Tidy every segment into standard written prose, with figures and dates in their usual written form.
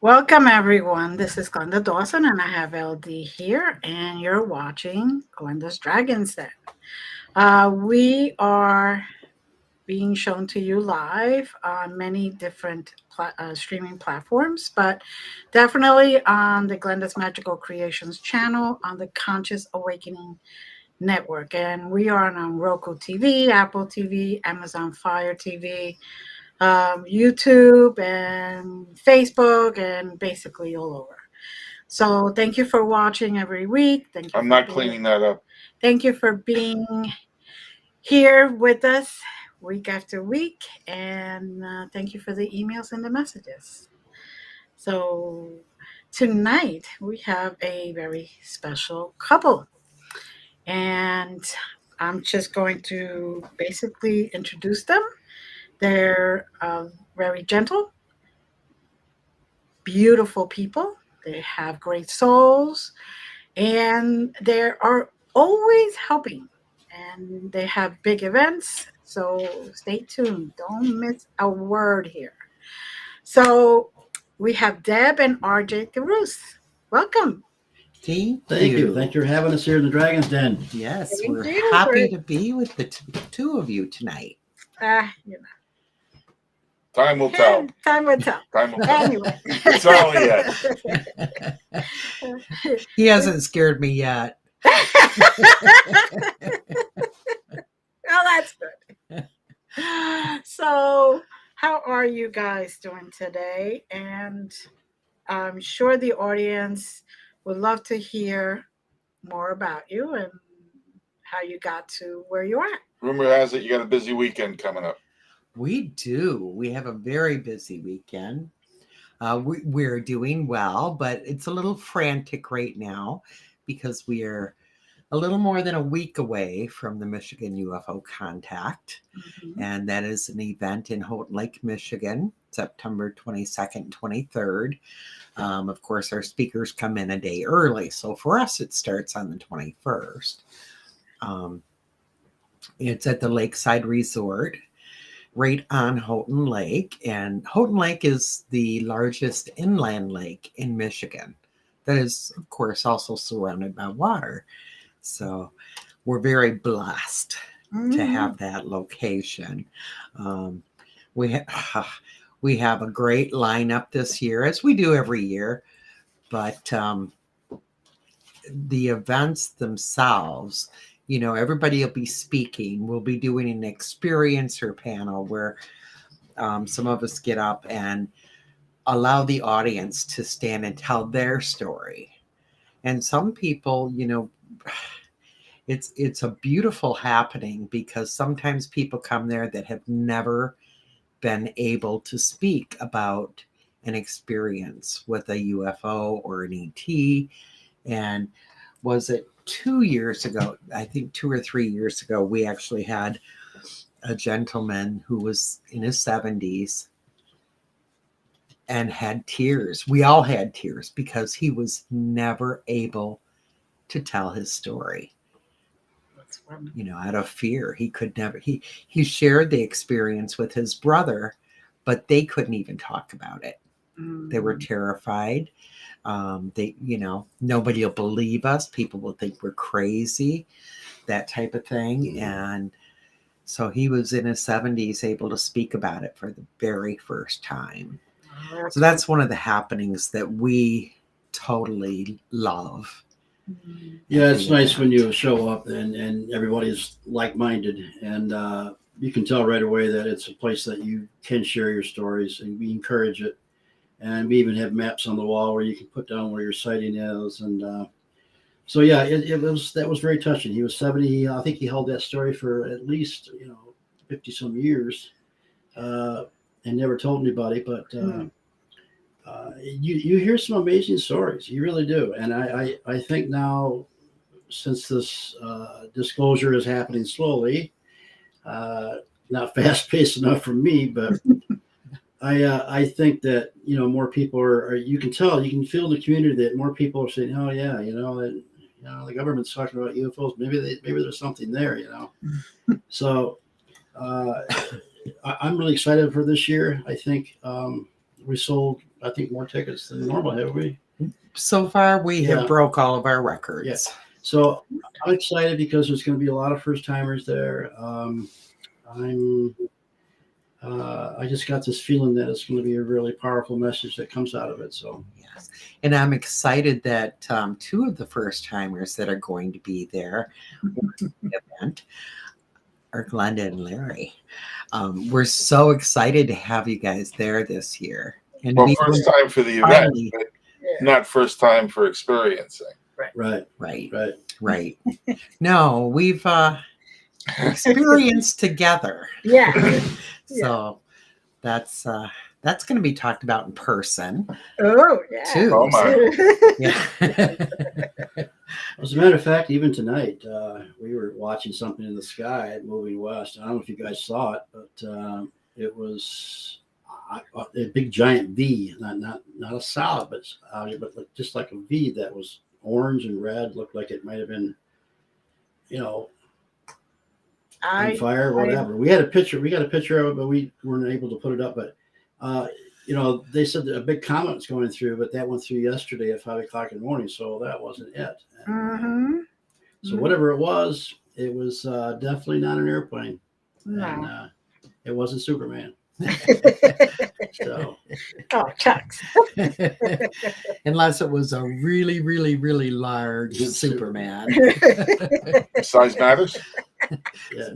Welcome, everyone. This is Glenda Dawson, and I have LD here, and you're watching Glenda's Dragon's Den. We are being shown to you live on many different streaming platforms, but definitely on the Glenda's Magical Creations channel on the Conscious Awakening Network. And we are on Roku TV, Apple TV, Amazon Fire TV, YouTube and Facebook, and basically all over. So thank you for watching every week. Thank you. I'm not cleaning that up. Thank you for being here with us week after week, and thank you for the emails and the messages. So tonight we have a very special couple, and I'm just going to basically introduce them. They're very gentle, beautiful people. They have great souls, and they are always helping. And they have big events, so stay tuned. Don't miss a word here. So we have Deb and Arjay DeRousse. Welcome. Thank Thank you. you. Thank you for having us here in the Dragon's Den. Yes, Thank we're you happy for- to be with the two of you tonight. You know. Time will tell. Time will tell. Time will tell. Anyway. It's early yet. He hasn't scared me yet. Well, that's good. So, how are you guys doing today? And I'm sure the audience would love to hear more about you and how you got to where you are. Rumor has it you got a busy weekend coming up. We do. We have a very busy weekend. We're doing well, but it's a little frantic right now because we are a little more than a week away from the Michigan UFO Contact. Mm-hmm. And that is an event in Houghton Lake, Michigan, September 22nd, 23rd. Of course, our speakers come in a day early. So for us, it starts on the 21st. It's at the Lakeside Resort right on Houghton Lake. And Houghton Lake is the largest inland lake in Michigan. That is, of course, also surrounded by water. So we're very blessed to have that location. We have a great lineup this year, as we do every year, but the events themselves, everybody will be speaking. We'll be doing an experiencer panel where some of us get up and allow the audience to stand and tell their story. And some people, it's a beautiful happening because sometimes people come there that have never been able to speak about an experience with a UFO or an ET. And was it 2 years ago? I think 2 or 3 years ago, we actually had a gentleman who was in his 70s and had tears. We all had tears because he was never able to tell his story. Out of fear. He could never, he shared the experience with his brother, but they couldn't even talk about it. They were terrified. Nobody will believe us. People will think we're crazy, that type of thing. And so he was in his 70s able to speak about it for the very first time. So that's one of the happenings that we totally love. Yeah, it's nice when you show up and everybody's like-minded, and you can tell right away that it's a place that you can share your stories, and we encourage it. And we even have maps on the wall where you can put down where your sighting is. And so, yeah, that was very touching. He was 70. I think he held that story for at least 50 some years, and never told anybody. But you hear some amazing stories. You really do. And I think now, since this disclosure is happening slowly, not fast paced enough for me, but I think that more people are. You can tell, you can feel in the community that more people are saying, "Oh yeah, the government's talking about UFOs. Maybe there's something there." So I'm really excited for this year. I think we sold, I think, more tickets than normal, have we? So far, we have Yeah. broke all of our records. Yeah. So I'm excited because there's going to be a lot of first timers there. I just got this feeling that it's going to be a really powerful message that comes out of it. So Yes. And I'm excited that two of the first timers that are going to be there for the event are Glenda and Larry. We're so excited to have you guys there this year. And Well, we first will time for the event, finally- but not first time for experiencing. right. No, we've experienced together. Yeah. So that's going to be talked about in person Oh, yeah. too. Oh, my. Yeah. as a matter of fact, even tonight, we were watching something in the sky moving west. I don't know if you guys saw it, but it was a big giant V, not a solid, but just like a V that was orange and red. Looked like it might have been, on fire, whatever. We got a picture of it, but we weren't able to put it up. But they said that a big comet was going through, but that went through yesterday at 5 o'clock in the morning, so that wasn't it. And, so whatever it was definitely not an airplane. No. And it wasn't Superman. So Oh, Chucks. Unless it was a really, really, really large Superman. Size matters. yeah.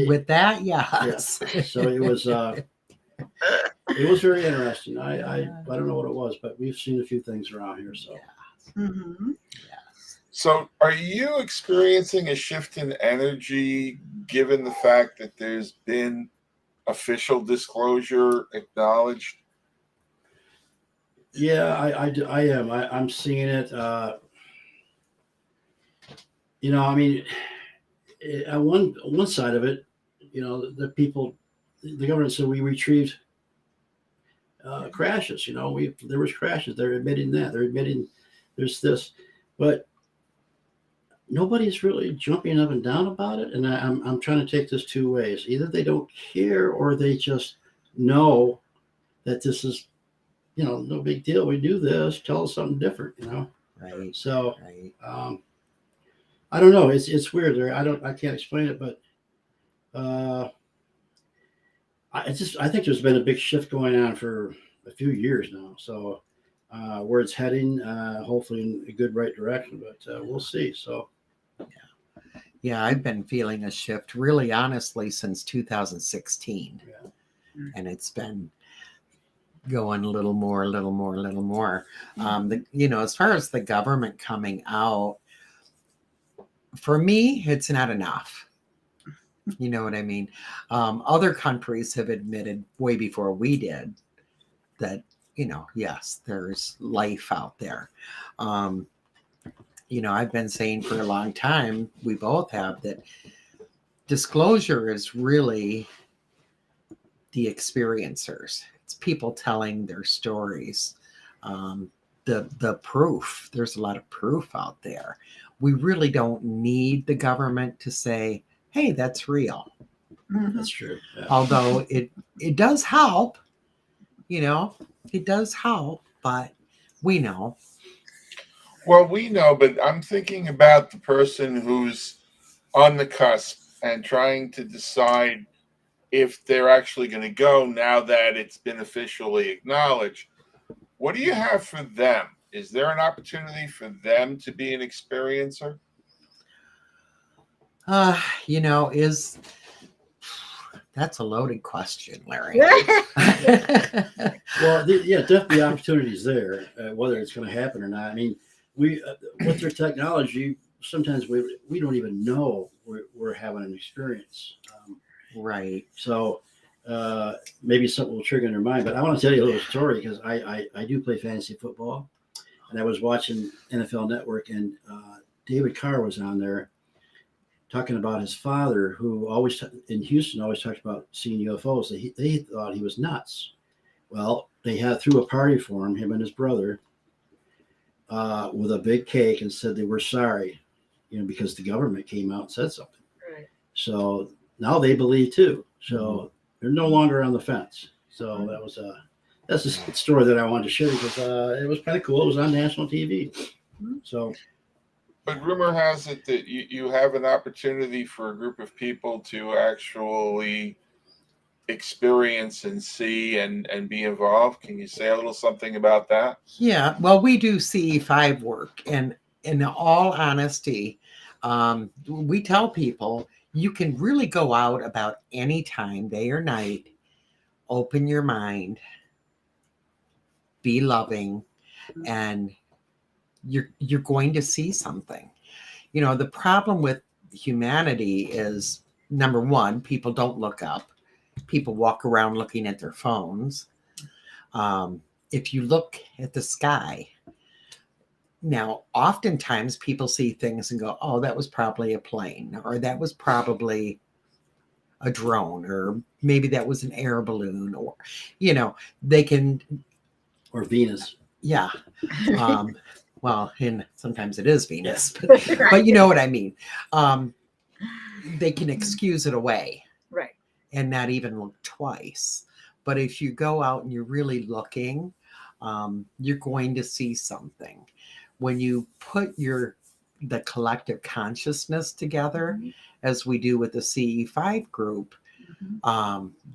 With that, yes. So it was very interesting. I don't know what it was, but we've seen a few things around here. So Yes. So are you experiencing a shift in energy given the fact that there's been official disclosure acknowledged? yeah, I am. I'm seeing it. I mean, on one side of it, the people, the government said we retrieved crashes. There was crashes. They're admitting that. They're admitting there's this, but nobody's really jumping up and down about it. And I'm trying to take this two ways. Either they don't care or they just know that this is, no big deal. We do this. Tell us something different. Right. So Right. I don't know. It's weird. I can't explain it, but I think there's been a big shift going on for a few years now. So where it's heading, hopefully in a good right direction, but we'll see. So Yeah, I've been feeling a shift really honestly since 2016. Yeah. And it's been going a little more. As far as the government coming out, for me, it's not enough. You know what I mean? Other countries have admitted way before we did that, yes, there's life out there. I've been saying for a long time, we both have, that disclosure is really the experiencers. It's people telling their stories. The proof, there's a lot of proof out there. We really don't need the government to say, hey, that's real. that's true. Yeah. Although it does help, it does help, but we know. Well, we know, but I'm thinking about the person who's on the cusp and trying to decide if they're actually going to go now that it's been officially acknowledged. What do you have for them? Is there an opportunity for them to be an experiencer? That's a loaded question, Larry. Well, definitely opportunities there, whether it's going to happen or not. I mean, we with their technology, sometimes we don't even know we're having an experience. Right. So maybe something will trigger in their mind. But I want to tell you a little story because I do play fantasy football, and I was watching NFL Network, and David Carr was on there talking about his father, who always in Houston always talked about seeing UFOs. They thought he was nuts. Well, they threw a party for him and his brother, with a big cake, and said they were sorry, because the government came out and said something. Right. So now they believe too. So they're no longer on the fence. So that's a story that I wanted to share because it was kind of cool. It was on national TV. So, But rumor has it that you have an opportunity for a group of people to actually experience and see and be involved. Can you say a little something about that? Yeah, well, we do CE5 work, and in all honesty, we tell people you can really go out about any time, day or night, open your mind, be loving, and you're going to see something. You know, the problem with humanity is, number one, people don't look up. People walk around looking at their phones. If you look at the sky, now, oftentimes people see things and go, oh, that was probably a plane, or that was probably a drone, or maybe that was an air balloon, or, you know, they can, or Venus. yeah. Well, and sometimes it is Venus, but you know what I mean. They can excuse it away. Right. And not even look twice. But if you go out and you're really looking, you're going to see something. When you put the collective consciousness together, as we do with the CE5 group,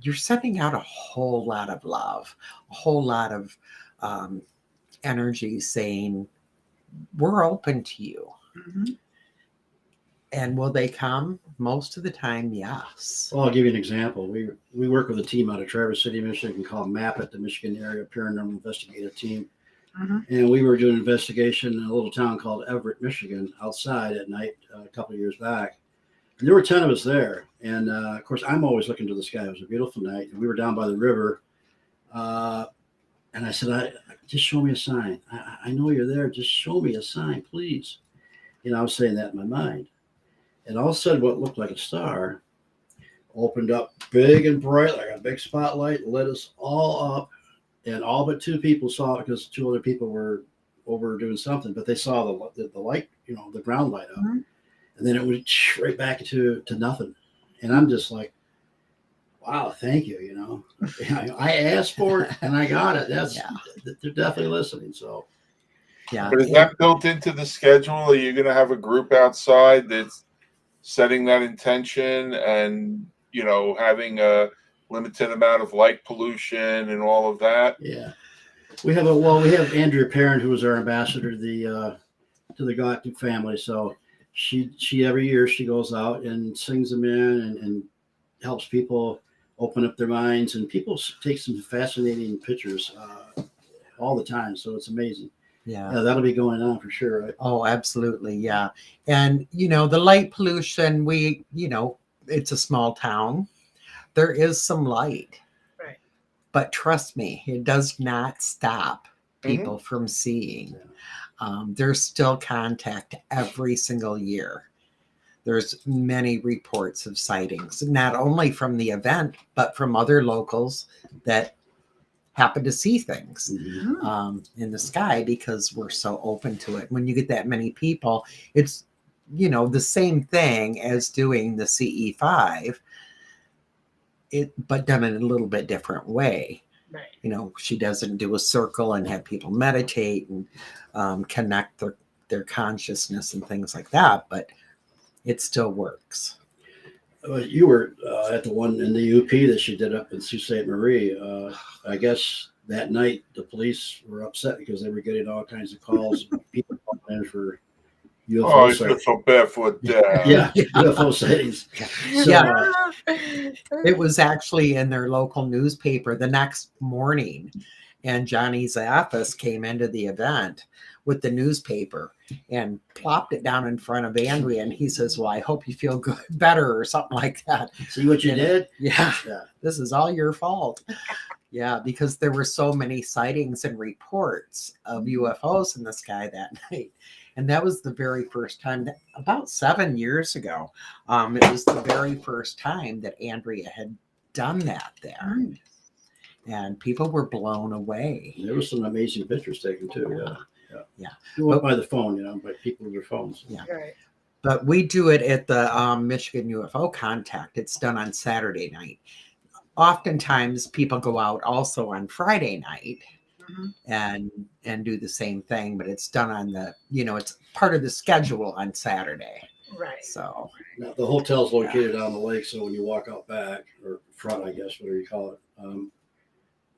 you're sending out a whole lot of love, a whole lot of energy saying, we're open to you. And will they come? Most of the time, yes. Well, I'll give you an example. We work with a team out of Traverse City, Michigan called M.A.P.I.T, the Michigan Area Paranormal Investigative Team. And we were doing an investigation in a little town called Everett, Michigan, outside at night a couple of years back. And there were 10 of us there. And, of course, I'm always looking to the sky. It was a beautiful night. And we were down by the river. And I said, just show me a sign. I know you're there. Just show me a sign, please. You know, I was saying that in my mind. And all of a sudden, what looked like a star opened up big and bright, like a big spotlight, lit us all up. And all but 2 people saw it because 2 other people were over doing something, but they saw the light, you know, the ground light up. And then it went right back to nothing. And I'm just like, wow, thank you. You know, I asked for it and I got it. They're definitely listening. So, yeah. But is that built into the schedule? Are you going to have a group outside that's setting that intention and, you know, having a limited amount of light pollution and all of that? Yeah. We have Andrea Parent, who is our ambassador to the Galactic family. So she every year she goes out and sings them in and helps people open up their minds, and people take some fascinating pictures all the time. So it's amazing. Yeah, that'll be going on for sure. Right? Oh, absolutely. Yeah. And, you know, the light pollution, it's a small town. There is some light. Right. But trust me, it does not stop people from seeing. There's still contact every single year. There's many reports of sightings, not only from the event, but from other locals that happen to see things in the sky because we're so open to it. When you get that many people, it's, you know, the same thing as doing the CE5, but done in a little bit different way. Right. You know, she doesn't do a circle and have people meditate and connect their consciousness and things like that, but it still works. You were at the one in the UP that she did up in Sault Ste. Marie. I guess that night the police were upset because they were getting all kinds of calls, people calling in for UFO. Oh, I feel so bad for that. Yeah, UFO sightings. So, it was actually in their local newspaper the next morning, and Johnny's office came into the event with the newspaper and plopped it down in front of Andrea, and he says, well, I hope you feel good, better, or something like that. See what you did? Yeah, this is all your fault. Yeah, because there were so many sightings and reports of UFOs in the sky that night. And that was the very first time, about 7 years ago. It was the very first time that Andrea had done that there. And people were blown away. There were some amazing pictures taken too. Yeah. You went by the phone, you know, by people with their phones. Yeah. Right. But we do it at the Michigan UFO Contact. It's done on Saturday night. oftentimes people go out also on Friday night Mhm. and do the same thing, but it's done on the, it's part of the schedule on Saturday. Right. So Now, the hotel's located on the lake, so when you walk out back or front, I guess, whatever you call it,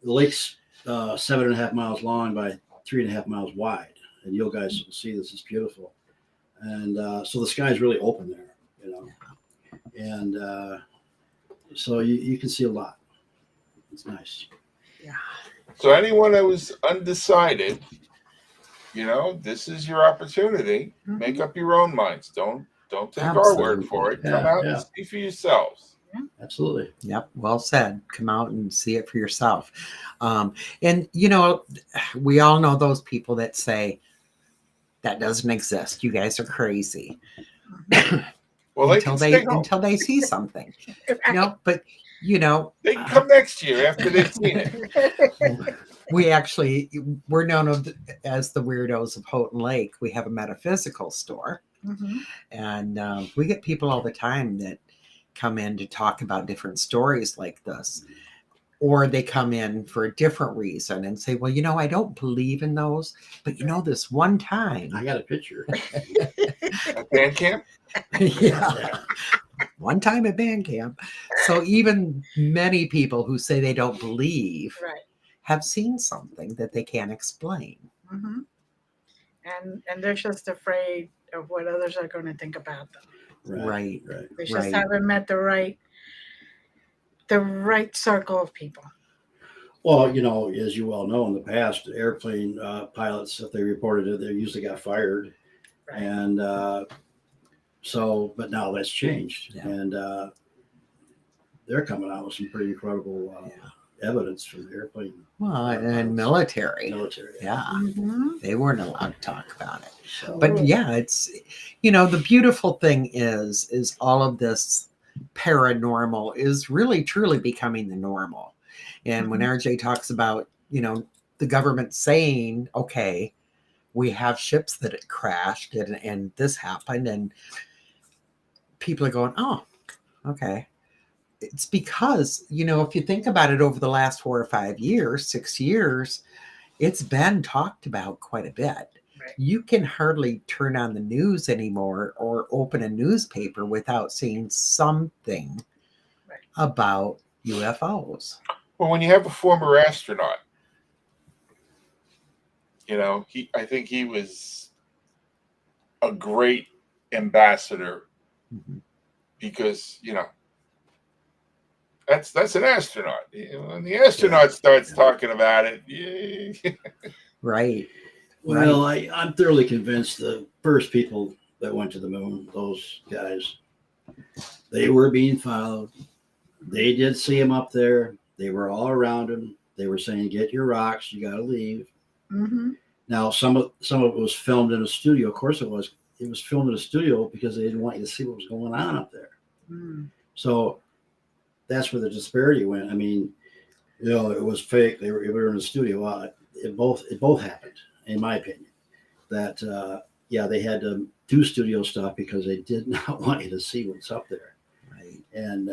the lake's 7.5 miles long by 3.5 miles wide, and you guys will see this is beautiful. And so the sky's really open there, and so you can see a lot. It's nice. Yeah. So anyone that was undecided, this is your opportunity. Mhm. Make up your own minds. Don't take our word Absolutely. for it. Yeah, Come out yeah. and see for yourselves. Absolutely. Yep, well said. Come out and see it for yourself. And we all know those people that say that doesn't exist. You guys are crazy. Well, they until can stay home. until they see something. But They can come next year after they've seen it. we're known as the weirdos of Houghton Lake. We have a metaphysical store, Mhm. and we get people all the time that come in to talk about different stories like this, or they come in for a different reason and say, well, I don't believe in those, but this one time I got a picture. At band camp? yeah, one time at band camp. So even many people who say they don't believe Right. have seen something that they can't explain. Mhm. And they're just afraid of what others are going to think about them. Right. They just Right. haven't met the right circle of people. Well, as you well know, in the past, airplane pilots, if they reported it, they usually got fired. Right. And but now that's changed. Yeah. And they're coming out with some pretty incredible evidence from the airplane. Well, and military. Yeah. Mhm. They weren't allowed to talk about it. So, But yeah, it's, the beautiful thing is all of this paranormal is really truly becoming the normal. And when RJ talks about, the government saying, okay, we have ships that had crashed and this happened, and people are going, oh, okay. It's because, if you think about it, over the last 4 or 5 years, 6 years, it's been talked about quite a bit. Right. You can hardly turn on the news anymore or open a newspaper without seeing something about UFOs. Well, when you have a former astronaut, I think he was a great ambassador because, that's an astronaut. When the astronaut starts talking about it, Right. Well, I'm thoroughly convinced the first people that went to the moon, those guys, they were being followed. They did see him up there. They were all around him. They were saying, "Get your rocks. You got to leave." Mm-hmm. Now, some of it was filmed in a studio. Of course, it was. It was filmed in a studio because they didn't want you to see what was going on up there. Mm. So that's where the disparity went. I mean, it was fake. They were in the studio. It both happened, in my opinion. That they had to do studio stuff because they did not want you to see what's up there. Right. And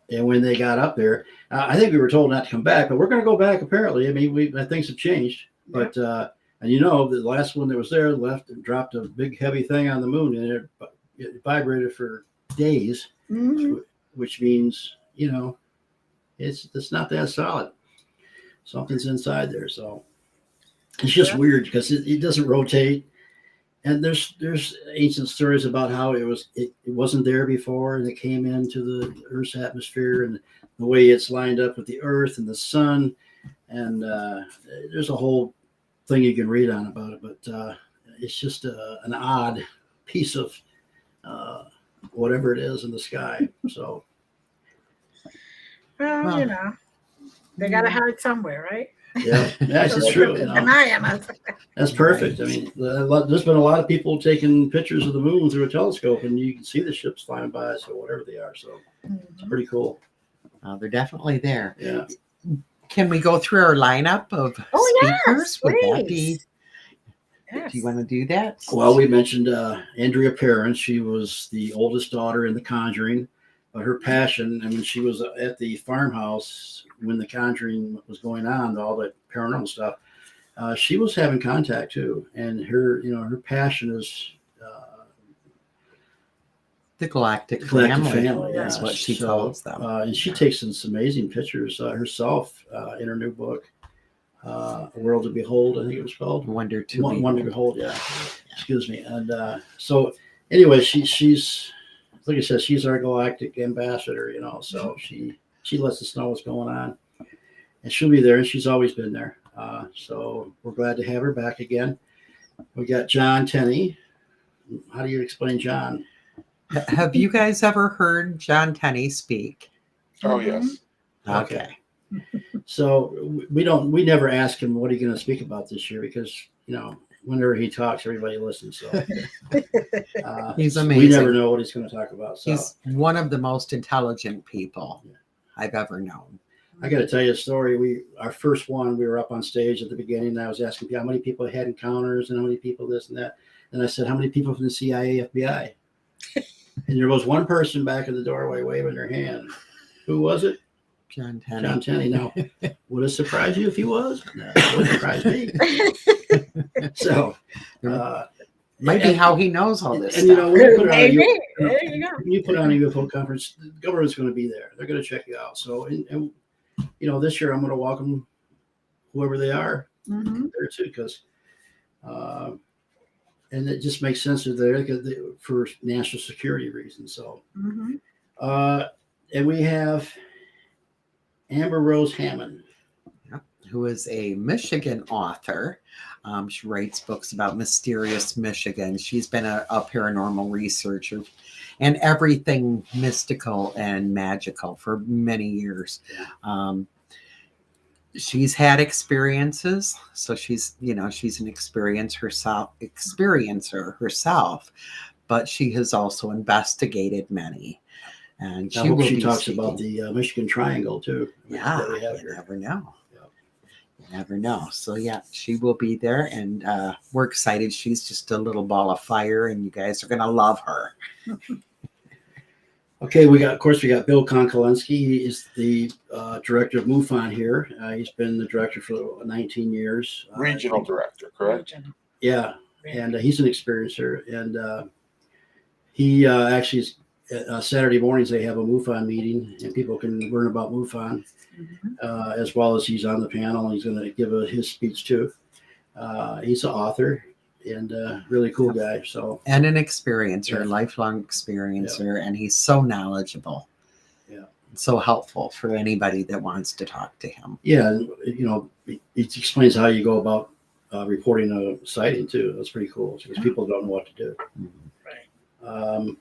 and when they got up there, I think we were told not to come back, but we're going to go back. Apparently, I mean, things have changed. Yeah. But and the last one that was there left and dropped a big heavy thing on the moon, and it vibrated for days, Mm-hmm. which means it's not that solid. Something's inside there, so it's just weird because it doesn't rotate. And there's ancient stories about how it wasn't there before, and it came into the Earth's atmosphere, and the way it's lined up with the Earth and the sun, and there's a whole thing you can read on about it. But it's just an odd piece of whatever it is in the sky. So, Well, they got to hide somewhere, right? yeah, that's true. Keep an eye on us. That's perfect. I mean, there's been a lot of people taking pictures of the moon through a telescope, and you can see the ships flying by, so whatever they are. So it's pretty cool. They're definitely there. Yeah. Can we go through our lineup of speakers? Yes, Would that be? please. Do you want to do that? Well, we mentioned Andrea Perrin. She was the oldest daughter in The Conjuring. But her passion, and when she was at the farmhouse when the conjuring was going on, all the paranormal stuff, she was having contact too. And her passion is The galactic family. That's what she calls them. And she takes some amazing pictures herself in her new book, A World to Behold, I think it was called. Wonder to Behold, yeah. Excuse me. And so anyway, she's like I said, she's our galactic ambassador, so she lets us know what's going on. And she'll be there, and she's always been there. So we're glad to have her back again. We got John Tenney. How do you explain John? Have you guys ever heard John Tenney speak? Oh, yes. Okay. So we never ask him what are you going to speak about this year, because whenever he talks, everybody listens. So He's amazing. We never know what he's going to talk about. So he's one of the most intelligent people I've ever known. I got to tell you a story. Our first one, we were up on stage at the beginning, and I was asking people how many people had encounters and how many people this and that. And I said, how many people from the CIA, FBI? And there was one person back in the doorway waving their hand. Who was it? John Tenney. John Tenney. Now, would it surprise you if he was? No, it wouldn't surprise me. So, might be how he knows all this and stuff. when You put on a UFO conference, the government's going to be there. They're going to check you out. So, and this year I'm going to welcome whoever they are there too, because and it just makes sense that they're for national security reasons. So, and we have Amber Rose Hammond, who is a Michigan author. She writes books about mysterious Michigan. She's been a paranormal researcher and everything mystical and magical for many years. She's had experiences, so she's an experiencer herself, but she has also investigated many. And she talks about the Michigan Triangle too. Yeah, you never know. You never know. So she will be there, and we're excited. She's just a little ball of fire, and you guys are gonna love her. Okay, we got Bill Konkolinski. He is the director of MUFON here. He's been the director for 19 years. Regional director, correct? Yeah, and he's an experiencer, and he actually is. Saturday mornings they have a MUFON meeting, and people can learn about MUFON, as well as he's on the panel, and he's going to give his speech too. He's an author and really cool guy. So and an experiencer, lifelong experiencer, and he's so knowledgeable. Yeah, so helpful for anybody that wants to talk to him. Yeah, and he explains how you go about reporting a sighting too. That's pretty cool because people don't know what to do. Right.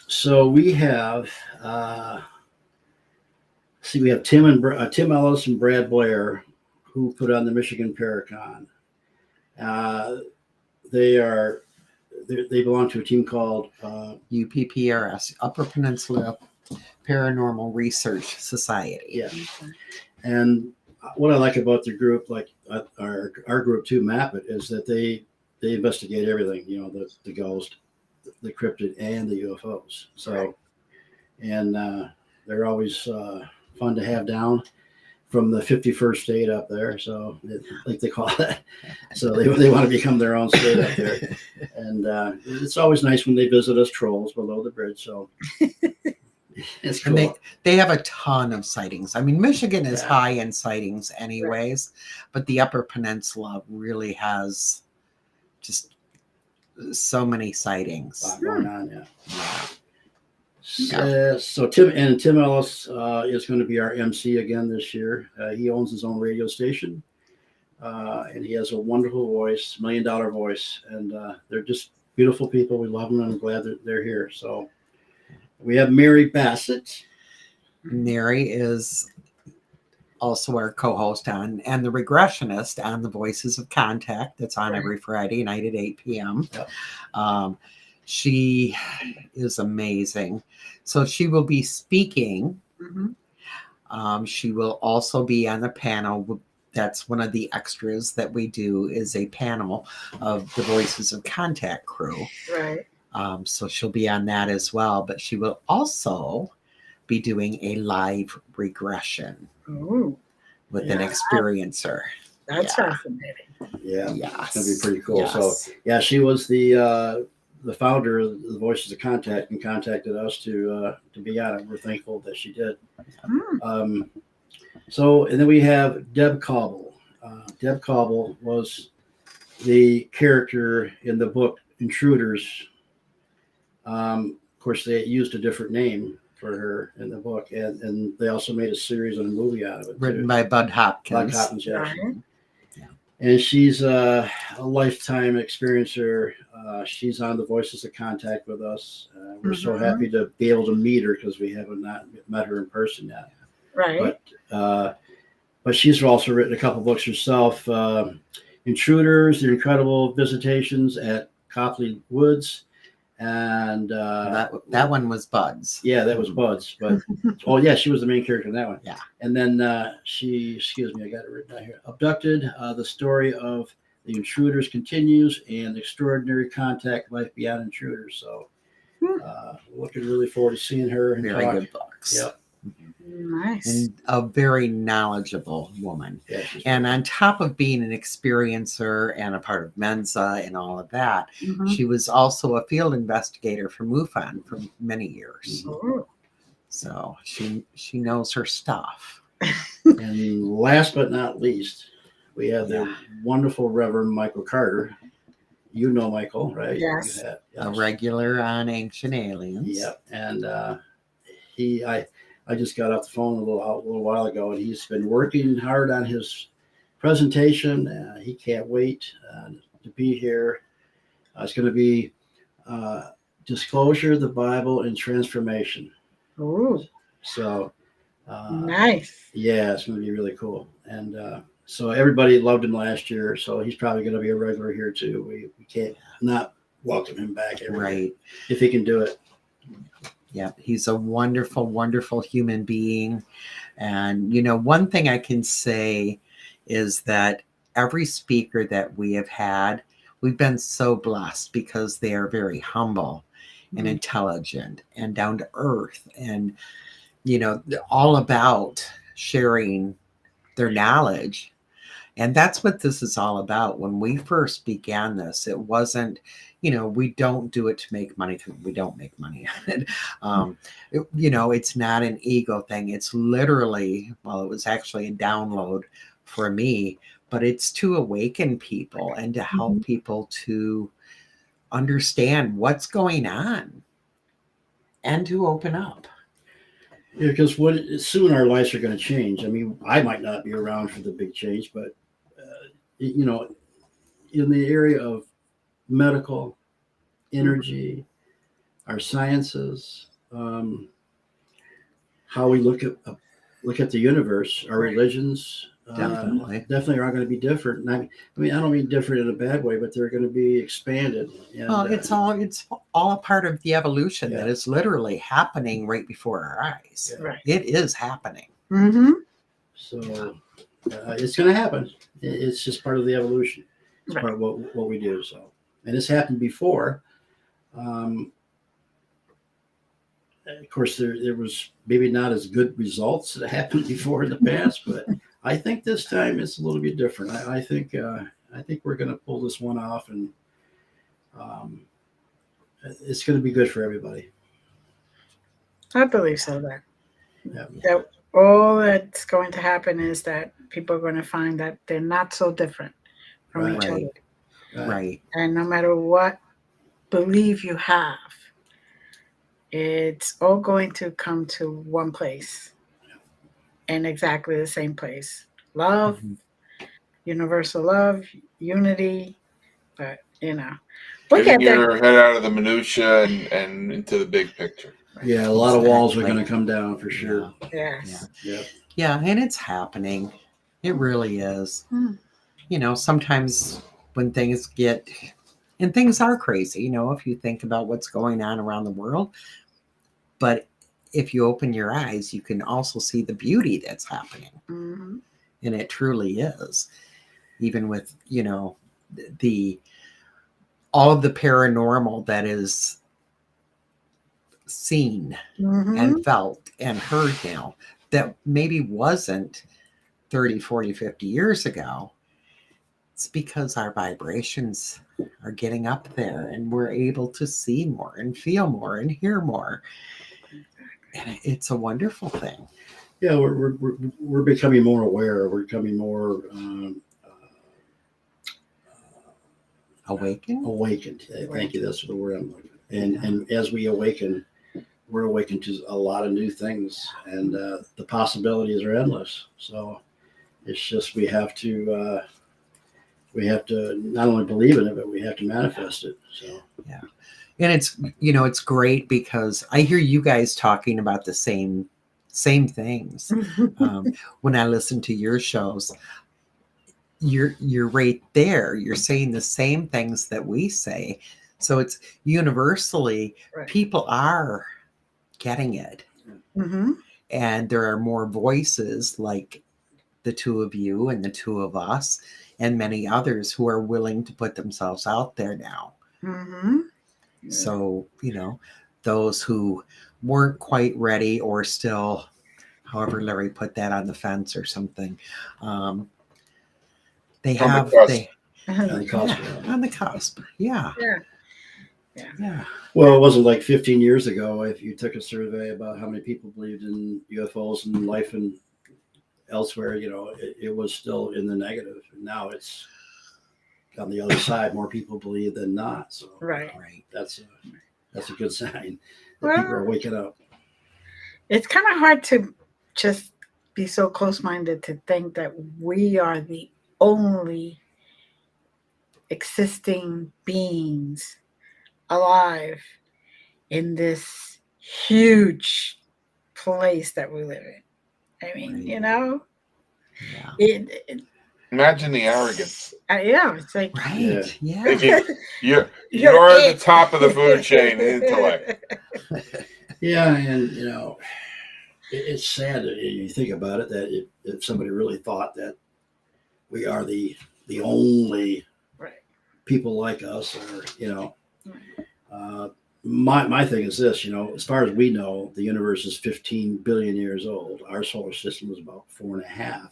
So we have Tim Ellis and Brad Blair, who put on the Michigan Paracon. They belong to a team called UPPRS, Upper Peninsula Paranormal Research Society. Yeah, and what I like about the group, like our group too, M.A.P.I.T, is that they investigate everything. The ghost, the cryptid, and the UFOs. So, and they're always fun to have down from the 51st state up there. So, like they call that. So they want to become their own state up there. And it's always nice when they visit us trolls below the bridge. So it's cool. And they have a ton of sightings. I mean, Michigan is high in sightings anyways, but the Upper Peninsula really has just so many sightings. A lot going on, so Tim Ellis is going to be our MC again this year. He owns his own radio station, and he has a wonderful voice, $1 million voice, and they're just beautiful people. We love them, and I'm glad that they're here. So we have Mary Bassett. Mary is also our co-host on and the regressionist on the Voices of Contact. That's on every Friday night at 8 p.m. Yep. She is amazing. So she will be speaking. She will also be on the panel. That's one of the extras that we do, is a panel of the Voices of Contact crew. Right. So she'll be on that as well. But she will also be doing a live regression Ooh, with an Yeah. experiencer. that's Yeah. fascinating. Yeah, Yes. it's gonna be pretty cool. Yes. So yeah, she was the founder of the Voices of Contact and contacted us to be on it. We're thankful that she did. Hmm. So and then we have Deb Cobble. Deb Cobble was the character in the book Intruders. Of course, they used a different name for her in the book, and they also made a series and a movie out of it. Written too. by Bud Hopkins. Bud Hopkins, yeah. Right. And she's a lifetime experiencer. She's on the Voices of Contact with us. We're so Mhm. happy to be able to meet her because we haven't not met her in person yet. Right. But she's also written a couple books herself. Intruders, The Incredible Visitations at Copley Woods. And that one was Bud's. yeah, that was Bud's. But oh yeah, she was the main character in that one. Yeah. And then excuse me, I got it written down here. Abducted, the story of the Intruders continues, and Extraordinary Contact, Life Beyond Intruders. So looking really forward to seeing her and Very talk. good books. Yep. Nice. And a very knowledgeable woman. Yeah, she's And on top of being an experiencer and a part of Mensa and all of that, Mhm. she was also a field investigator for MUFON for many years. Ooh. So she knows her stuff. And last but not least, we have the wonderful Reverend Michael Carter. You know Michael, right? Yes. A regular on Ancient Aliens. Yep. And I just got off the phone a little while ago, and he's been working hard on his presentation. He can't wait to be here. It's going to be Disclosure, the Bible, and Transformation. Ooh. So, Nice. yeah, it's going to be really cool. And so everybody loved him last year, so he's probably going to be a regular here too. We can't not welcome him back every Right. year if he can do it. Yeah, he's a wonderful, wonderful human being. And, one thing I can say is that every speaker that we have had, we've been so blessed because they are very humble and intelligent and down to earth and, all about sharing their knowledge. And that's what this is all about. When we first began this, it wasn't, we don't do it to make money. We don't make money on it. It's not an ego thing. It's literally, it was actually a download for me, but it's to awaken people and to help people to understand what's going on and to open up. Yeah, because soon our lives are going to change. I mean, I might not be around for the big change, but in the area of medical, energy, our sciences, how we look at the universe, our religions, definitely are going to be different. And I don't mean different in a bad way, but they're going to be expanded. And, it's all a part of the evolution that is literally happening right before our eyes. Yeah. Right. It is happening. Mm-hmm. So it's going to happen. It's just part of the evolution. It's part of what we do. So, and it's happened before. Of course, there was maybe not as good results that happened before in the past, but I think this time it's a little bit different. I think we're going to pull this one off, and it's going to be good for everybody. I believe so. That all that's going to happen is that people are going to find that they're not so different from each other. Right. And no matter what belief you have, it's all going to come to one place in exactly the same place. Love, universal love, unity, but we'll getting get there. your head out of the minutia and into the big picture. Yeah, a lot of walls are going to come down for sure. Yes. Yeah, and it's happening. It really is. Sometimes when things are crazy, if you think about what's going on around the world, but if you open your eyes, you can also see the beauty that's happening. Mm-hmm. And it truly is. Even with, all of the paranormal that is seen Mhm. and felt and heard now that maybe wasn't 30, 40, 50 years ago. It's because our vibrations are getting up there and we're able to see more and feel more and hear more. And it's a wonderful thing. Yeah, we're becoming more aware. We're becoming more Awaken? awakened. Thank you. That's the word I'm looking for. And as we awaken, we're awakened to a lot of new things, and the possibilities are endless. So it's just we have to not only believe in it, but we have to manifest it. So Yeah. And it's, it's great because I hear you guys talking about the same things. When I listen to your shows, you're right there. You're saying the same things that we say. So it's universally, Right. people are getting it. Mhm. And there are more voices like the two of you and the two of us and many others who are willing to put themselves out there now. Mhm. So, those who weren't quite ready or still, however Larry put that, on the fence or something, they On the have, cusp. they, on the cusp, yeah, on the cusp. Yeah. Yeah. Yeah. Well, it wasn't like 15 years ago. If you took a survey about how many people believed in UFOs and life and elsewhere, it was still in the negative. And now it's on the other side. More people believe than not. So Right. that's a good sign that people are Well, waking up. it's kind of hard to just be so close-minded to think that we are the only existing beings alive in this huge place that we live in. I mean, Right. Yeah. it Imagine the arrogance. yeah, it's like Right. Yeah. Thinking you're it. the top of the food chain in intellect. Yeah, and it's sad that you think about it, that if somebody really thought that we are the only Right. people like us, or my thing is this, as far as we know, the universe is 15 billion years old. Our solar system is about 4.5.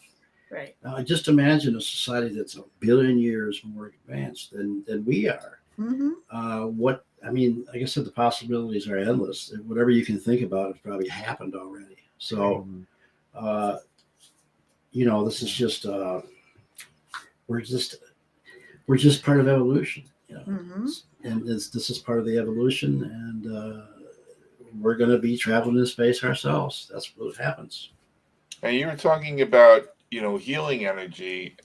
Right. Now, just imagine a society that's a billion years more advanced than we are. Mm-hmm. Like I said, the possibilities are endless. Whatever you can think about has probably happened already. So, this is just we're just part of evolution. Mm-hmm. And this is part of the evolution, and we're going to be traveling in space ourselves. That's what happens. And you were talking about, healing energy.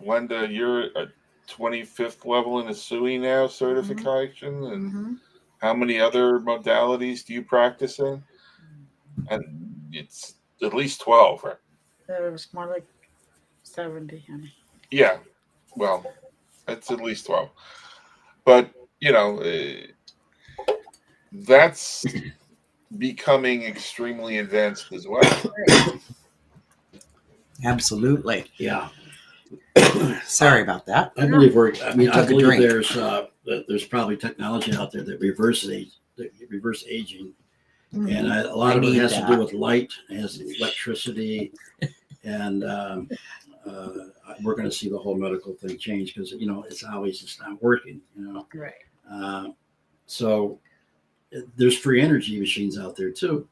Glenda, you're a 25th level in the SUI now certification. And Mm-hmm. how many other modalities do you practice in? And it's at least 12, right? It was more like 70, honey. Yeah. Well, it's at least 12. But, that's becoming extremely advanced as well. Absolutely. Yeah. Sorry about that. I believe I believe there's probably technology out there that reverse aging, Mm-hmm. and a lot of it has that. to do with light, it has electricity, and we're going to see the whole medical thing change because it's always just not working. Right. So there's free energy machines out there too.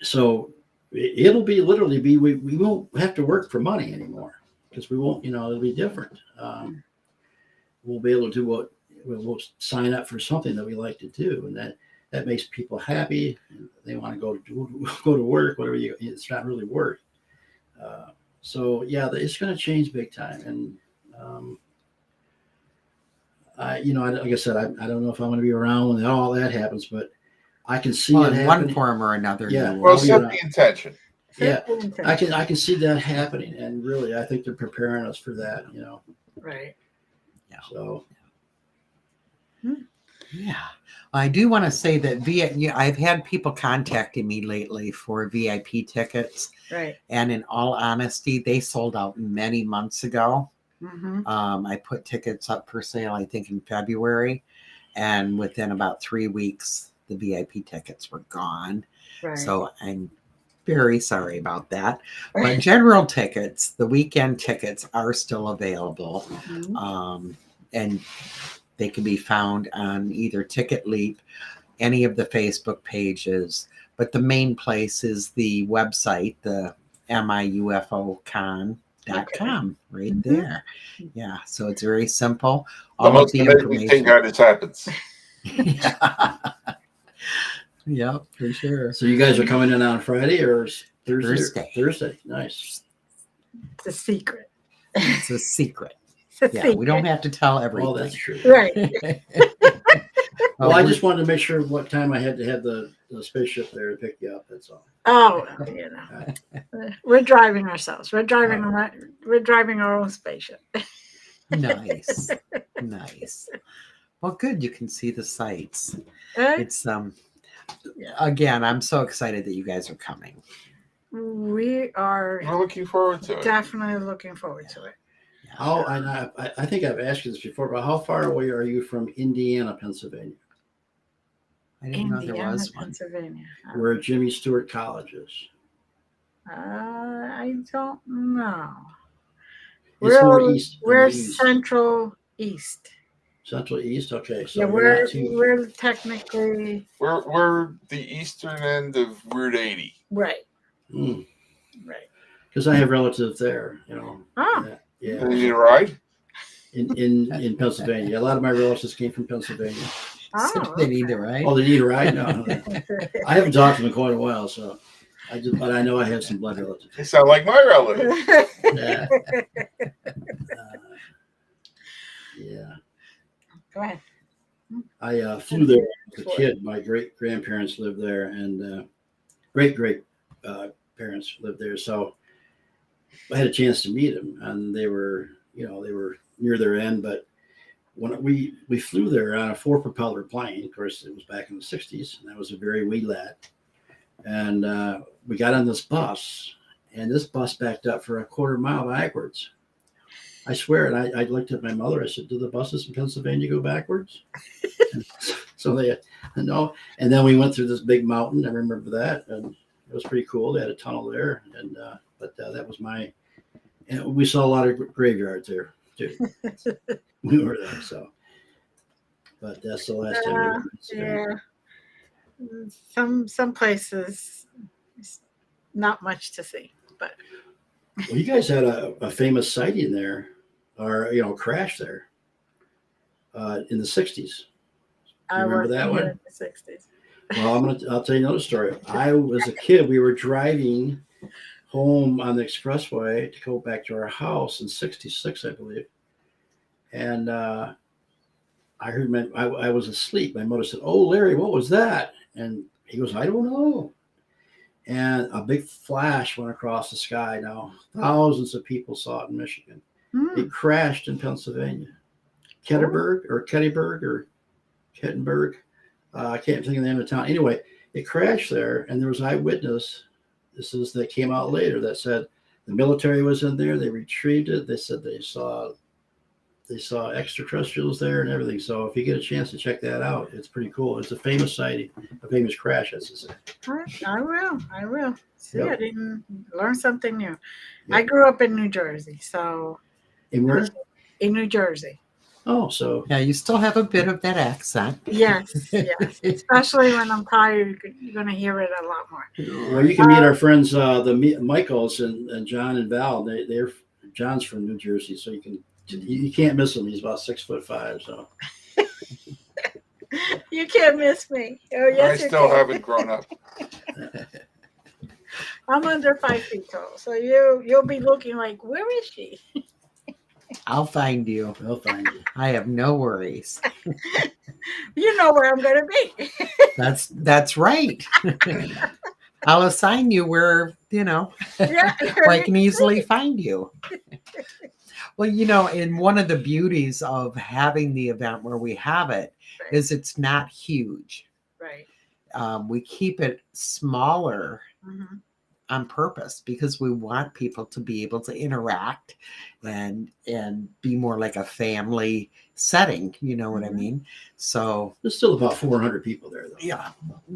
So it'll literally be we won't have to work for money anymore because we won't, it'll be different. We'll be able to do we'll sign up for something that we like to do, and that makes people happy. They want to go to work, whatever it's not really work. So yeah, it's going to change big time, and like I said, I don't know if I'm going to be around when all that happens, but I can see it in happening. one form or another. Yeah. Well, set the intention. Yeah, I can see that happening, and really, I think they're preparing us for that. Right. Yeah. So. Yeah, I do want to say that I've had people contacting me lately for VIP tickets. Right. And in all honesty, they sold out many months ago. Mm-hmm. I put tickets up for sale, I think, in February, And within about 3 weeks, the VIP tickets were gone. Right. So I'm very sorry about that. But general tickets, the weekend tickets are still available. Mhm. And they can be found on either Ticket Leap, any of the Facebook pages. But the main place is the website, the MIUFOcon.com, right Mhm. there. Yeah, so it's very simple. The All of most the amazing thing information. that has happens. Yeah, for sure. So you guys are coming in on Friday or Thursday? Thursday. Thursday. Nice. It's a secret. It's a secret. It's a Yeah, secret. we don't have to tell everything. Oh, that's true. Right. Well, I just wanted to make sure what time I had to have the spaceship there to pick you up. That's all. Oh, we're driving ourselves. We're driving. We're driving our own spaceship. Nice. Nice. Well, good. You can see the sights. It's again, I'm so excited that you guys are coming. We are We're looking forward to it. definitely looking forward to it. How? I think I've asked you this before, but how far away are you from Indiana, Pennsylvania, I didn't know there Indiana, was one. Pennsylvania. where Jimmy Stewart College is? I don't know. It's more east. We're east. Central East. Central East. Okay, so Yeah, you're not too. we're technically We're the eastern end of Route 80. right. Because Right. I have relatives there. You know. Oh. Yeah. You need a ride? In Pennsylvania, a lot of my relatives came from Pennsylvania. Oh, They need it, right? Oh, they need a ride? No, I haven't talked to them in quite a while, so but I know I have some blood relatives. They sound like my relative. Yeah. Yeah. Go ahead. I flew there as a kid. My great grandparents lived there, and great parents lived there. So I had a chance to meet them, and they were near their end. But when we flew there on a 4-propeller plane, of course, it was back in the '60s, and I was a very wee lad. And we got on this bus, and this bus backed up for a quarter mile backwards. I swear, and I looked at my mother. I said, "Do the buses in Pennsylvania go backwards?" So they no. And then we went through this big mountain. I remember that, and it was pretty cool. They had a tunnel there, and but that was my. And we saw a lot of graveyards there too. We were there, so. But that's the last time we went. Yeah. Some places, not much to see, but. Well, you guys had a famous sighting there, or crash there, in the '60s. You remember that one? In the '60s. Well, I'll tell you another story. I was a kid. We were driving home on the expressway to go back to our house in '66, I believe, and I heard I was asleep. My mother said, "Oh, Larry, what was that?" And he goes, "I don't know." And a big flash went across the sky. Now, thousands of people saw it in Michigan. It crashed in Pennsylvania. Kettenburg. I can't think of the name of the town. Anyway, it crashed there, and there was eyewitness. That came out later that said the military was in there. They retrieved it. They said they saw extraterrestrials there and everything. So if you get a chance to check that out, it's pretty cool. It's a famous sighting, a famous crash, as I say. I will. See, Yep. I didn't learn something new. Yep. I grew up in New Jersey, so. And where? In New Jersey. Oh, so. Yeah, you still have a bit of that accent. Yes. Especially when I'm tired, you're going to hear it a lot more. Well, you can meet our friends, the Michaels and John and Val. John's from New Jersey, so you can't miss him. He's about 6'5", so. You can't miss me. Oh, yes, I still haven't grown up. I'm under 5 feet tall, so you'll be looking like, where is she? I'll find you. They'll find you. I have no worries. You know where I'm going to be. That's right. I'll assign you where, Yeah, where I can easily find you. Well, and one of the beauties of having the event where we have it is it's not huge. Right. We keep it smaller on purpose because we want people to be able to interact and be more like a family setting. You know what I mean? So There's still about 400 people there, though. yeah.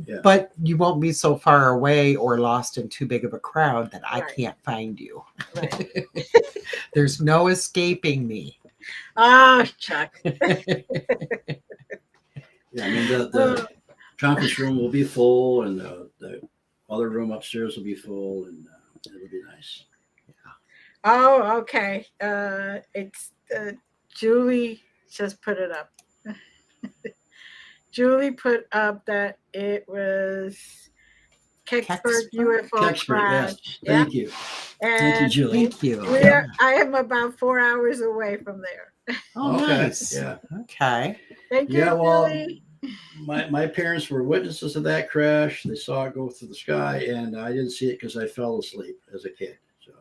Yeah. But you won't be so far away or lost in too big of a crowd that I Right. can't find you. Right. There's no escaping me. Oh, Chuck. Yeah, I mean, the conference room will be full, and the other room upstairs will be full, and it'll be nice. Oh, okay. It's Julie just put it up. Julie put up that it was Kecksburg UFO Kecksburg, yes. crash. Thank you. Thank you, And Julie. Thank you. I am about 4 hours away from there. Oh, Okay, nice. yeah. Okay. Thank you, Yeah, well, Julie. my parents were witnesses of that crash. They saw it go through the sky, and I didn't see it because I fell asleep as a kid. So,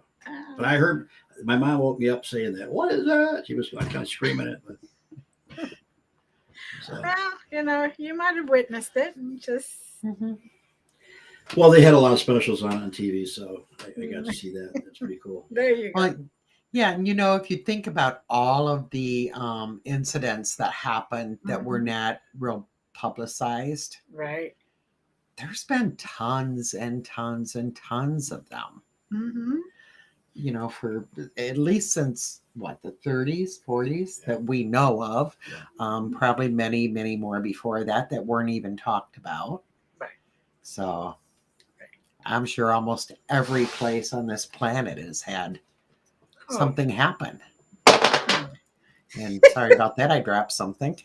but I heard my mom woke me up saying that. What is that? She was kind of screaming it. But, so. Well, you might have witnessed it and just. Well, they had a lot of specials on TV, so I got to see that. That's pretty cool. There you go. Well, yeah, and if you think about all of the incidents that happened that were not real publicized, Right. there's been tons and tons and tons of them. Mm-hmm. For at least since the 30s, 40s that we know of. Probably many, many more before that weren't even talked about. Right. So I'm sure almost every place on this planet has had something happen. And sorry about that. I dropped something.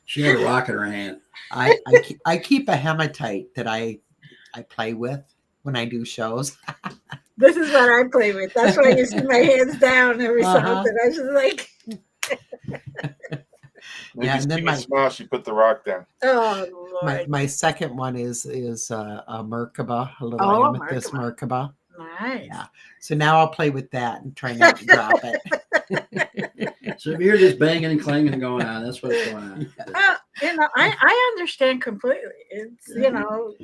She had a rock in her hand. I keep a hematite that I play with when I do shows. This is what I play with. That's why you see my hands down every so often. I was just like, Yeah, and then my smile, she put the rock down. oh Lord. My second one is a Merkaba, a little amethyst Merkaba. Nice. Yeah. So now I'll play with that and try not to drop it. So if you hear this banging and clanging going on, that's what's going on. I understand completely. It's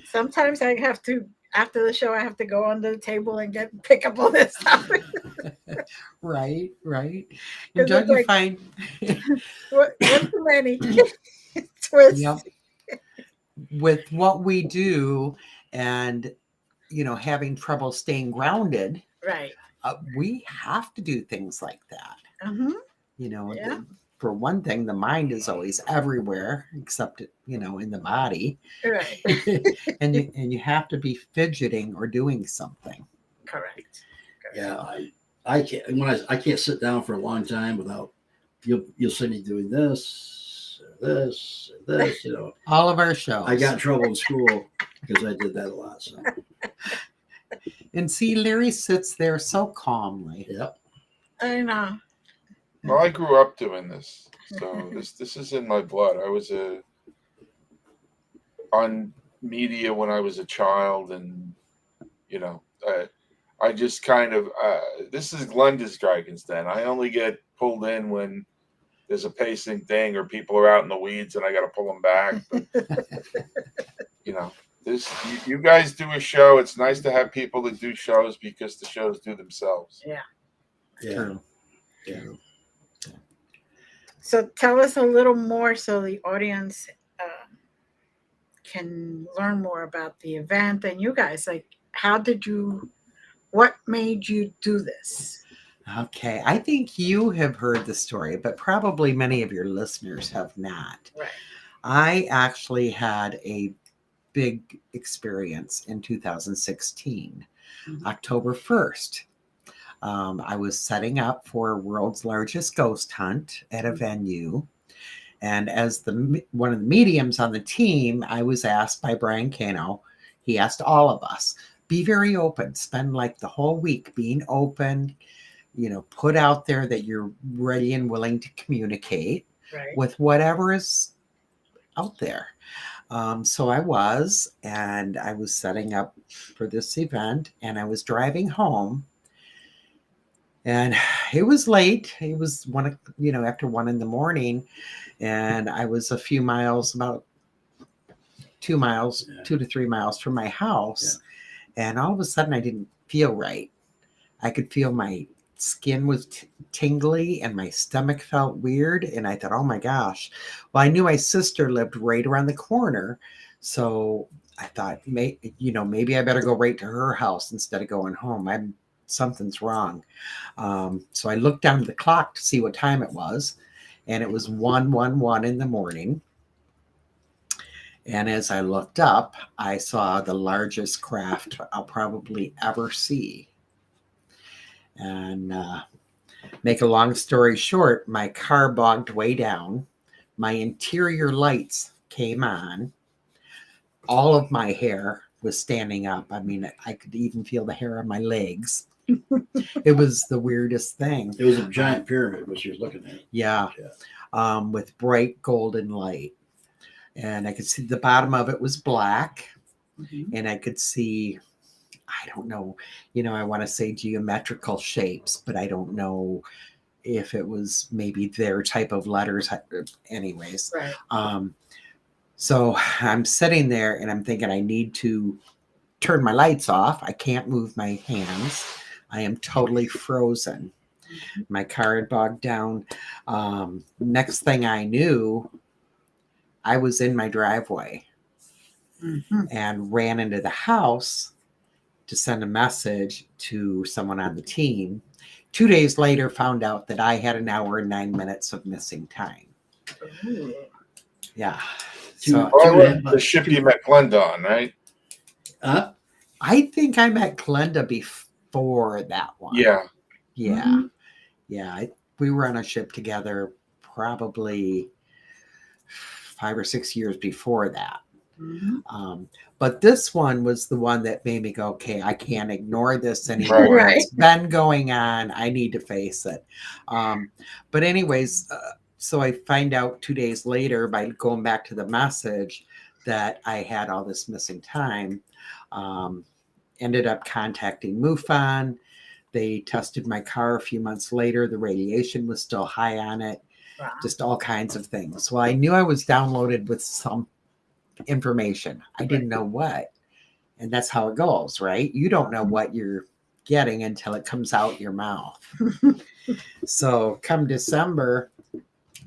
sometimes I have to, after the show, I have to go under the table and pick up all this stuff. Right. And don't you find one too many twists? Yep. With what we do and having trouble staying grounded, right? We have to do things like that. Yeah. For one thing, the mind is always everywhere except in the body, right? and you have to be fidgeting or doing something. Correct. Yeah, I can't I can't sit down for a long time without you'll see me doing this or this or this. All of our shows. I got in trouble in school because I did that a lot. So. And see, Larry sits there so calmly. Yep. I know. Well, I grew up doing this, so this is in my blood. I was on media when I was a child, and I just kind of this is Glenda's Dragon's Den. I only get pulled in when there's a pacing thing or people are out in the weeds and I got to pull them back. But, you guys do a show. It's nice to have people that do shows because the shows do themselves. Yeah. True. So tell us a little more so the audience can learn more about the event and you guys. Like, what made you do this? Okay. I think you have heard the story, but probably many of your listeners have not. Right. I actually had a big experience in 2016, October 1st. I was setting up for world's largest ghost hunt at a venue. And as one of the mediums on the team, I was asked by Brian Cano, he asked all of us, be very open, spend like the whole week being open, put out there that you're ready and willing to communicate with whatever is out there. So I was setting up for this event and I was driving home and it was late. It was after 1 a.m. and I was a few miles, about 2 to 3 miles from my house. And all of a sudden I didn't feel right. I could feel my skin was tingly and my stomach felt weird. And I thought, oh my gosh. Well, I knew my sister lived right around the corner. So I thought, maybe I better go right to her house instead of going home. Something's wrong. So I looked down at the clock to see what time it was. And it was 1:11 in the morning. And as I looked up, I saw the largest craft I'll probably ever see. And make a long story short, my car bogged way down. My interior lights came on. All of my hair was standing up. I mean, I could even feel the hair on my legs. It was the weirdest thing. It was a giant pyramid, what she was looking at. Yeah. With bright golden light. And I could see the bottom of it was black. Mm-hmm. And I could see, I don't know, I want to say geometrical shapes, but I don't know if it was maybe their type of letters. Anyways. Right. So I'm sitting there and I'm thinking I need to turn my lights off. I can't move my hands. I am totally frozen. My car had bogged down. Next thing I knew, I was in my driveway and ran into the house to send a message to someone on the team. 2 days later, found out that I had 1 hour and 9 minutes of missing time. Ooh. Yeah. The ship you met Glenda on, right? I think I met Glenda before that one. Yeah. Yeah. Mm-hmm. Yeah. We were on a ship together probably 5 or 6 years before that. Mm-hmm. But this one was the one that made me go, okay, I can't ignore this anymore. Right. It's been going on. I need to face it. But anyways, so I find out 2 days later by going back to the message that I had all this missing time. Ended up contacting MUFON. They tested my car a few months later. The radiation was still high on it. Wow. Just all kinds of things. Well, I knew I was downloaded with some information. I didn't know what. And that's how it goes, right? You don't know what you're getting until it comes out your mouth. So come December,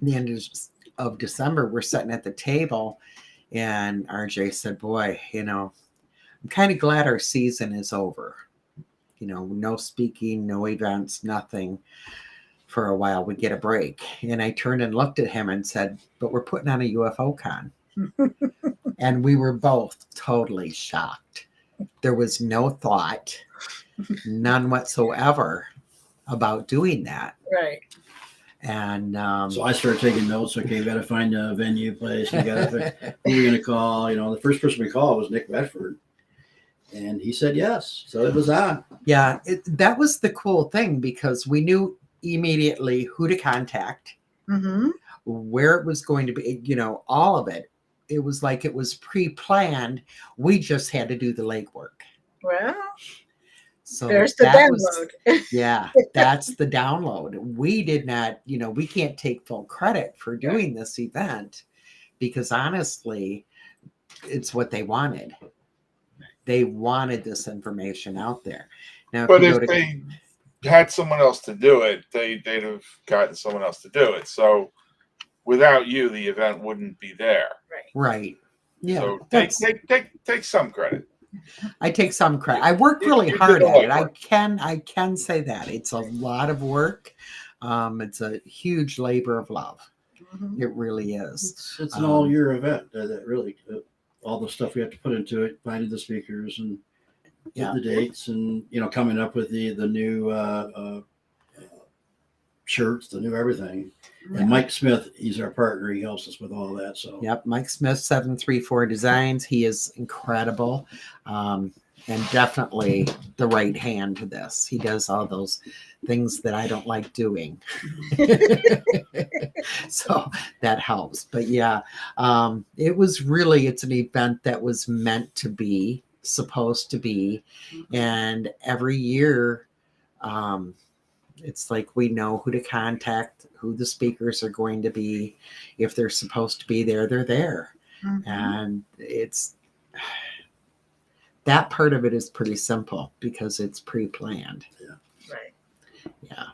the end of December, we're sitting at the table and RJ said, boy, I'm kind of glad our season is over. No speaking, no events, nothing for a while. We get a break. And I turned and looked at him and said, but we're putting on a UFO con. And we were both totally shocked. There was no thought, none whatsoever about doing that. Right. And so I started taking notes. Okay, we got to find a venue place. We got to who we're going to call. The first person we called was Nick Bedford. And he said yes. So it was on. Yeah, that was the cool thing because we knew immediately who to contact, where it was going to be, all of it. It was like it was pre-planned. We just had to do the legwork. Well, so there's the download. Yeah, that's the download. We did not, we can't take full credit for doing this event because honestly, it's what they wanted. They wanted this information out there. Now, but if they had someone else to do it, they'd have gotten someone else to do it. So without you, the event wouldn't be there. Right. Yeah. So take some credit. I take some credit. I work really hard at it. I can say that. It's a lot of work. It's a huge labor of love. It really is. It's an all-year event. That really, all the stuff we have to put into it, finding the speakers and the dates, and coming up with the new shirts, the new everything. And Mike Smith, he's our partner. He helps us with all that. So Mike Smith, 734 Designs. He is incredible, and definitely the right hand to this. He does all those things that I don't like doing, so that helps. But it's an event that was meant to be, supposed to be, and every year, it's like we know who to contact, who the speakers are going to be. If they're supposed to be there, they're there. Mhm. And it's that part of it is pretty simple because it's pre-planned. Right. Yeah.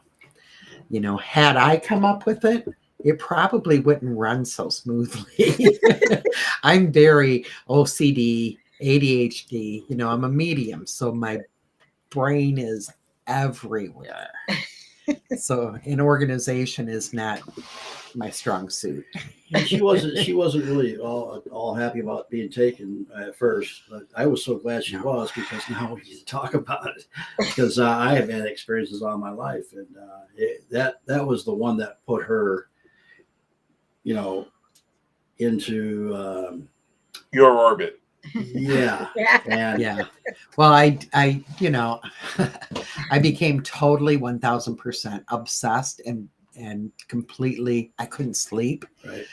You know, had I come up with it, it probably wouldn't run so smoothly. I'm very OCD, ADHD, you know, I'm a medium, so my brain is everywhere. So an organization is not my strong suit. And she wasn't really all happy about being taken at first, but I was so glad she was, because now we can talk about it. Because I have had experiences all my life, and that was the one that put her, you know, into Your orbit. yeah. And Yeah. Well, I, you know, I became totally 1000% obsessed and completely, I couldn't sleep. right.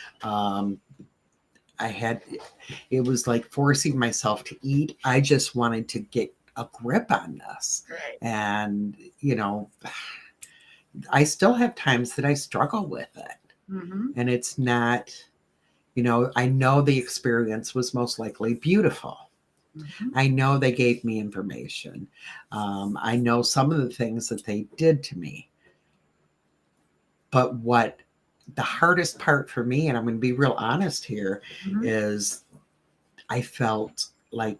It was like forcing myself to eat. I just wanted to get a grip on this. Right. And, you know, I still have times that I struggle with it. Mhm. And it's not, you know, I know the experience was most likely beautiful. Mhm. I know they gave me information. I know some of the things that they did to me. But what the hardest part for me, and I'm going to be real honest here, Mhm. is I felt like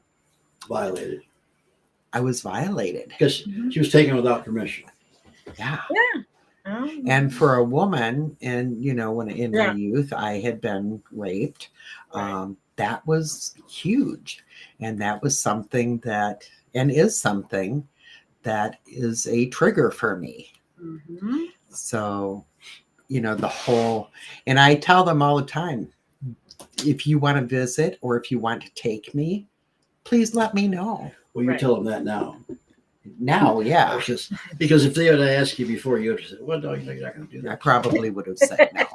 Violated I was violated. because Mhm. she was taken without permission. Yeah. Oh. And for a woman, and you know, when in my Yeah. youth I had been raped, Right. that was huge. And that was something that, and is something that is a trigger for me. Mhm. So, you know, the whole, and I tell them all the time, if you want to visit or if you want to take me, please let me know. Well, you Right. tell them that now. Now, yeah. Because if they had asked you before, you would have said, "Well, no, you're not going to do that." I probably would have said no.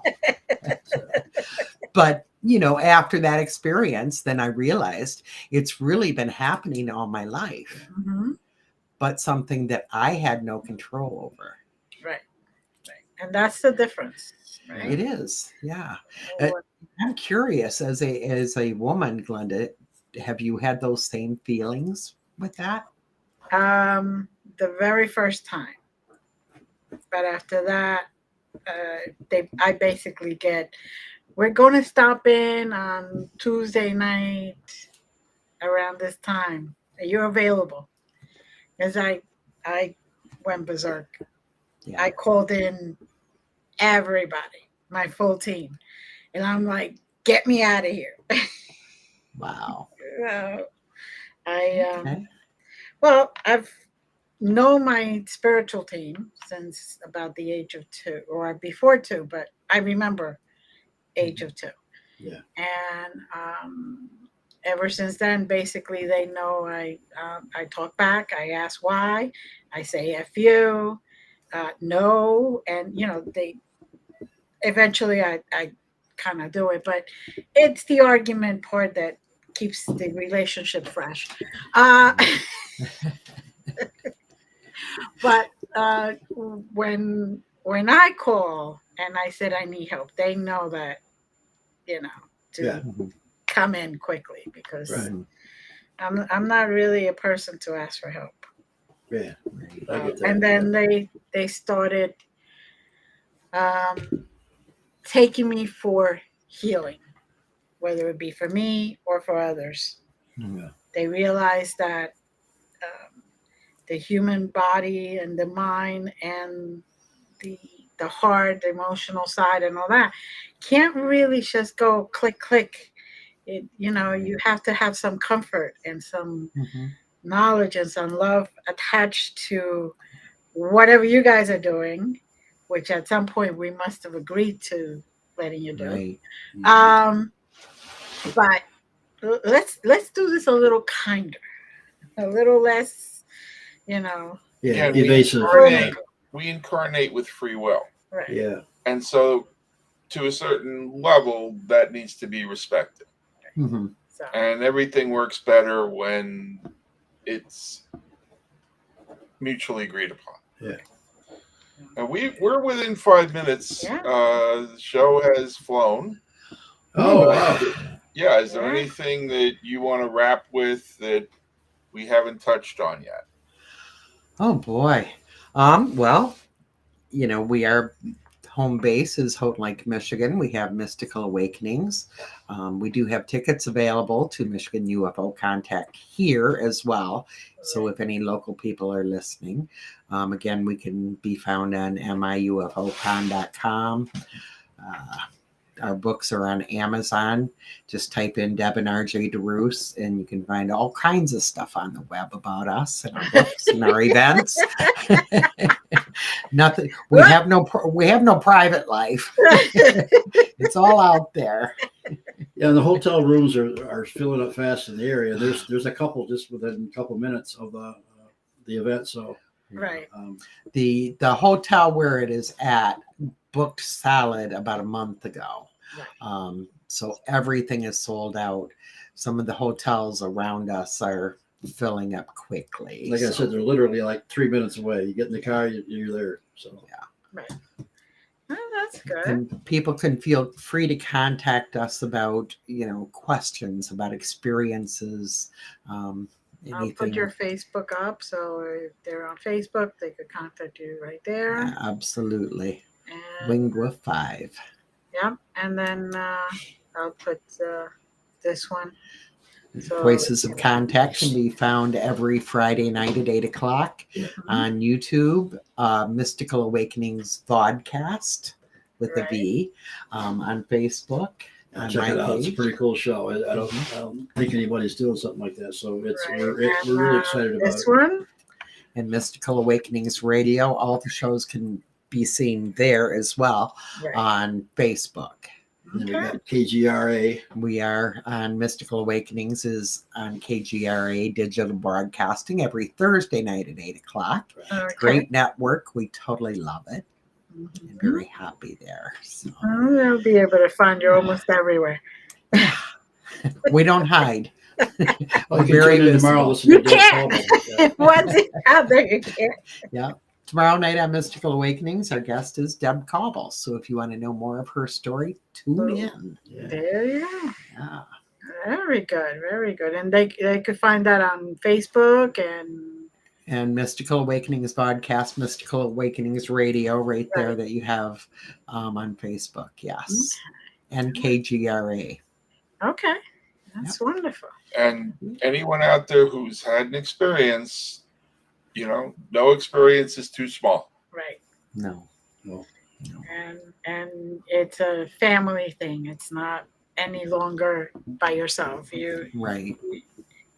But, you know, after that experience, then I realized it's really been happening all my life, Mhm. but something that I had no control over. Right. Right. And that's the difference, right? It is, yeah. Oh, I'm curious, as a woman, Glenda, have you had those same feelings with that? the very first time, but after that, I basically get. We're going to stop in on Tuesday night around this time. Are you available? Because I went berserk. Yeah. I called in everybody, my full team, and I'm like, "Get me out of here." Wow. Uh, I Okay. well, I've known my spiritual team since about the age of 2 or before 2, but I remember age of 2. Yeah. And ever since then, basically, they know I talk back. I ask why. I say "f you," no, and you know they eventually I kind of do it, but it's the argument part that keeps the relationship fresh. Uh, but when I call and I said I need help, they know that you know to Yeah. Mhm. come in quickly because Right. Mhm. I'm not really a person to ask for help. Yeah. Right. I get that. And then they started um, taking me for healing, whether it be for me or for others. Yeah. They realized that the human body and the mind and the the heart, the emotional side, and all that can't really just go click click. You have to have some comfort and some Mhm. knowledge and some love attached to whatever you guys are doing, which at some point we must have agreed to letting you do. Right. Um, but let's do this a little kinder, a little less, you know. Yeah. Again, Evasive. Yeah. we incarnate with free will. Right. Yeah. And so to a certain level that needs to be respected. Mhm. So And everything works better when it's mutually agreed upon. Yeah. And we're within 5 minutes. Yeah. The show has flown. Oh wow. Yeah, is there Yeah. anything that you want to wrap with that we haven't touched on yet? Oh boy. Well, we are home base is Houghton Lake, Michigan. We have Mystical Awakenings. We do have tickets available to Michigan UFO Contact here as well. So if any local people are listening, again, we can be found on miufocon.com. Our books are on Amazon. Just type in Deb and Arjay DeRousse, and you can find all kinds of stuff on the web about us and our books and our events. Nothing. We have no private life. It's all out there. Yeah, the hotel rooms are filling up fast in the area. There's a couple just within a couple minutes of the event. So Right. The hotel where it is at booked solid about a month ago. Right. So everything is sold out. Some of the hotels around us are filling up quickly. Like I said, they're literally like 3 minutes away. You get in the car, you're there. So yeah. Right. Oh, that's good. And people can feel free to contact us about, questions about experiences. Anything. I'll put your Facebook up, so if they're on Facebook, they could contact you right there. Yeah, absolutely. And, Winged with 5. Yeah, and then I'll put this one. So, Places of contact can be found every Friday night at 8 o'clock on YouTube. Mystical Awakenings Vodcast with a V on Facebook. check it out. It's a pretty cool show. I don't think anybody's doing something like that. So we're really excited about this it. one. And Mystical Awakenings Radio. All the shows can be seen there as well on Facebook. And we got KGRA. We are on Mystical Awakenings is on KGRA Digital Broadcasting every Thursday night at 8 o'clock. Okay. Great network. We totally love it. I'm very happy there. So. You'll be able to find you almost everywhere. We don't hide. We're very visible. You can't. What's the other? You can't. Yeah. Tomorrow night on Mystical Awakenings, our guest is Deb Cobble. So if you want to know more of her story, tune in. Yeah. There you go. Yeah. Very good. Very good. And they could find that on Facebook and Mystical Awakenings Podcast, Mystical Awakenings Radio right there that you have on Facebook. Yes. Okay. And KGRA. Okay. That's wonderful. And anyone out there who's had an experience, no experience is too small. Right. No. And it's a family thing. It's not any longer by yourself.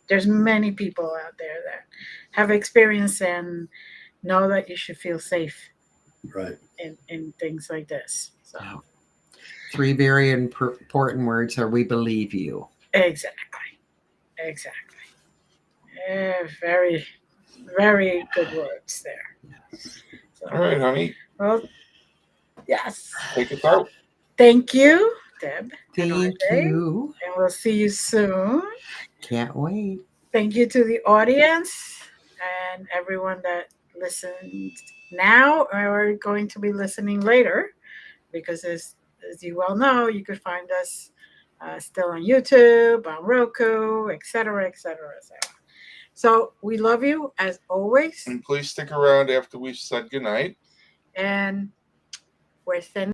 There's many people out there that have experience and know that you should feel safe. Right. In things like this. So 3 very important words are: we believe you. Exactly. Very, very good words there. Yes. So, all right, honey. Well, yes. Take it out. Thank you, Deb. Thank you. And we'll see you soon. Can't wait. Thank you to the audience and everyone that listened now or going to be listening later, because as you well know, you could find us still on YouTube, on Roku, etc., etc., etc. So we love you as always. And please stick around after we've said goodnight. And we're sending